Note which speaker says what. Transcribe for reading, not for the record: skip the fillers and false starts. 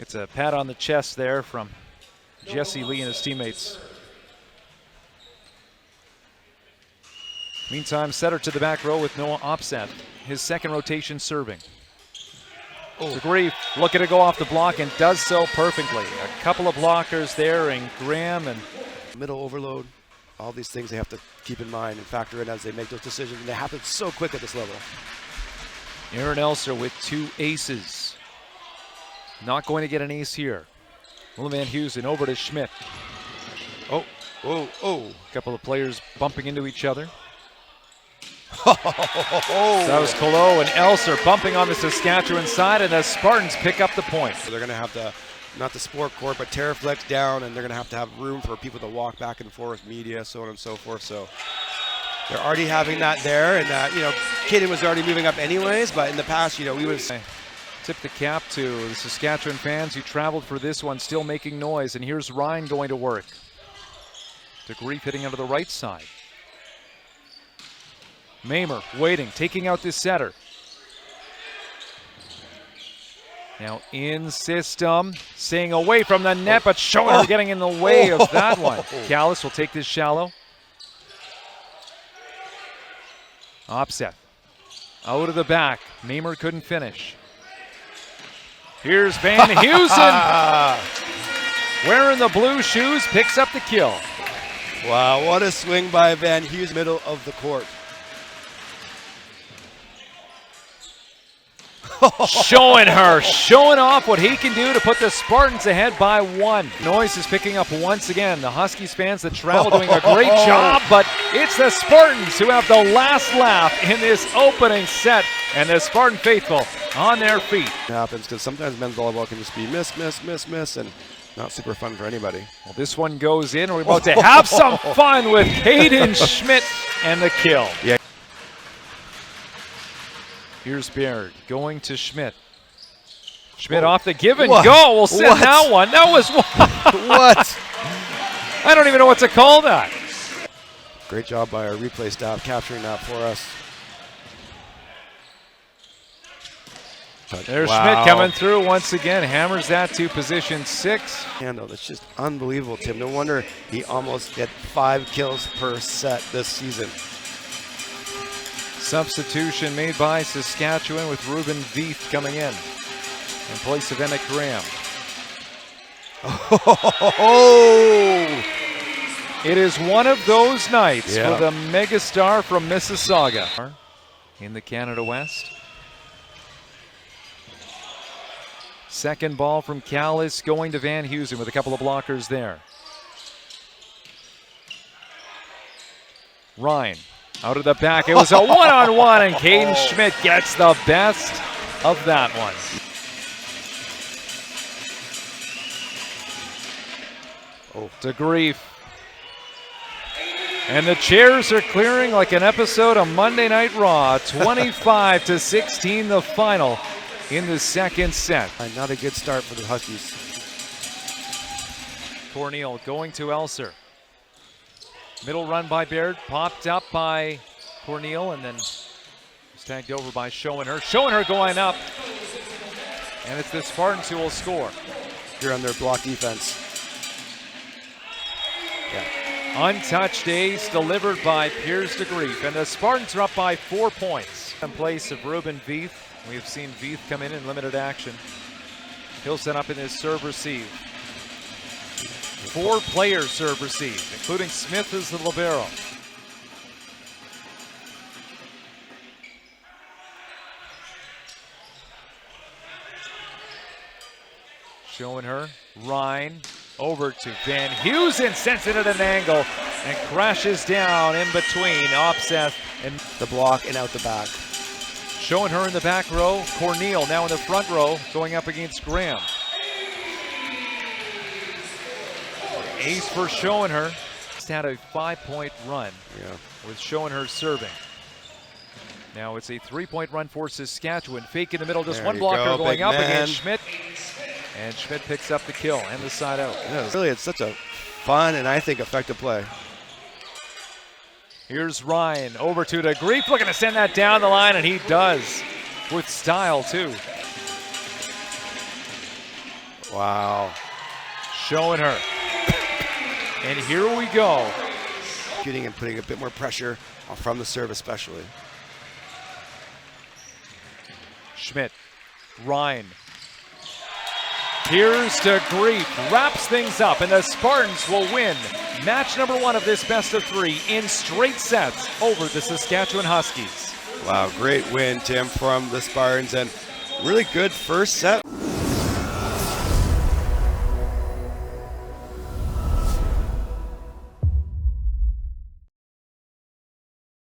Speaker 1: It's a pat on the chest there from Jesse Lee and his teammates. Meantime, setter to the back row with Noah Opseth. His second rotation serving. DeGrief looking to go off the block and does so perfectly. A couple of blockers there, and Graham and
Speaker 2: middle overload. All these things they have to keep in mind and factor in as they make those decisions, and they happen so quick at this level.
Speaker 1: Aaron Elser with 2 aces. Not going to get an ace here. Will Van Heusen over to Schmidt.
Speaker 2: A
Speaker 1: couple of players bumping into each other. That was Colo and Elser bumping on the Saskatchewan side, and the Spartans pick up the point.
Speaker 2: So they're going to have to, not the sport court, but Terraflex down, and they're going to have room for people to walk back and forth, media, so on and so forth. So they're already having that there, and Caden was already moving up anyways, but in the past, we would have
Speaker 1: tip the cap to the Saskatchewan fans who traveled for this one, still making noise, and here's Ryan going to work. DeGrief hitting out of the right side. Mamer waiting, taking out this setter. Now in system, staying away from the net, but Schoener getting in the way of that one. Callis will take this shallow. Opseth out of the back. Mamer couldn't finish. Here's Van Heusen. Wearing the blue shoes, picks up the kill.
Speaker 2: Wow, what a swing by Van Heusen, middle of the court.
Speaker 1: Showing off what he can do to put the Spartans ahead by 1. Noise is picking up once again. The Huskies fans that travel doing a great job, but it's the Spartans who have the last laugh in this opening set, and the Spartan faithful on their feet.
Speaker 2: It happens because sometimes men's volleyball can just be miss, and not super fun for anybody.
Speaker 1: Well, this one goes in. We're about to have some fun with Caden Schmidt and the kill.
Speaker 2: Yeah.
Speaker 1: Here's Baird going to Schmidt. Schmidt off the give and go. We'll send that one. That was
Speaker 2: what?
Speaker 1: I don't even know what to call that.
Speaker 2: Great job by our replay staff capturing that for us.
Speaker 1: There's Schmidt coming through once again. Hammers that to position 6.
Speaker 2: Handle. That's just unbelievable, Tim. No wonder he almost get 5 kills per set this season.
Speaker 1: Substitution made by Saskatchewan with Ruben Veith coming in place of Emmett Graham. It is one of those nights for the megastar from Mississauga in the Canada West. Second ball from Callis going to Van Heusen with a couple of blockers there. Ryan out of the back. It was a one-on-one, and Caden Schmidt gets the best of that one. DeGrief. And the chairs are clearing like an episode of Monday Night Raw. 25-16 the final in the second set.
Speaker 2: Not a good start for the Huskies.
Speaker 1: Corneal going to Elser. Middle run by Baird, popped up by Corneal, and then tagged over by Schoener. Schoener going up, and it's the Spartans who will score.
Speaker 2: Here on their block defense.
Speaker 1: Untouched ace delivered by Piers DeGrief, and the Spartans are up by 4 points. In place of Ruben Veith, we have seen Veith come in limited action. He'll set up in his serve receive. 4 players serve receive, including Smith as the libero. Schoener, Ryan, over to Van Heusen, sends it at an angle and crashes down in between Opseth and
Speaker 2: the block and out the back.
Speaker 1: Schoener in the back row, Corneal now in the front row going up against Graham. Ace for Schoener. Just had a 5-point run with Schoener serving. Now it's a 3-point run for Saskatchewan. Fake in the middle, just one blocker going up against Schmidt. And Schmidt picks up the kill and the side out.
Speaker 2: Yeah, really, it's such a fun and I think effective play.
Speaker 1: Here's Ryan over to DeGrief, looking to send that down the line, and he does with style too.
Speaker 2: Wow.
Speaker 1: Showing her. And here we go.
Speaker 2: Getting and putting a bit more pressure from the serve especially.
Speaker 1: Schmidt, Ryan. Here's to Grief, wraps things up, and the Spartans will win match number 1 of this best of 3 in straight sets over the Saskatchewan Huskies.
Speaker 2: Wow, great win, Tim, from the Spartans, and really good first set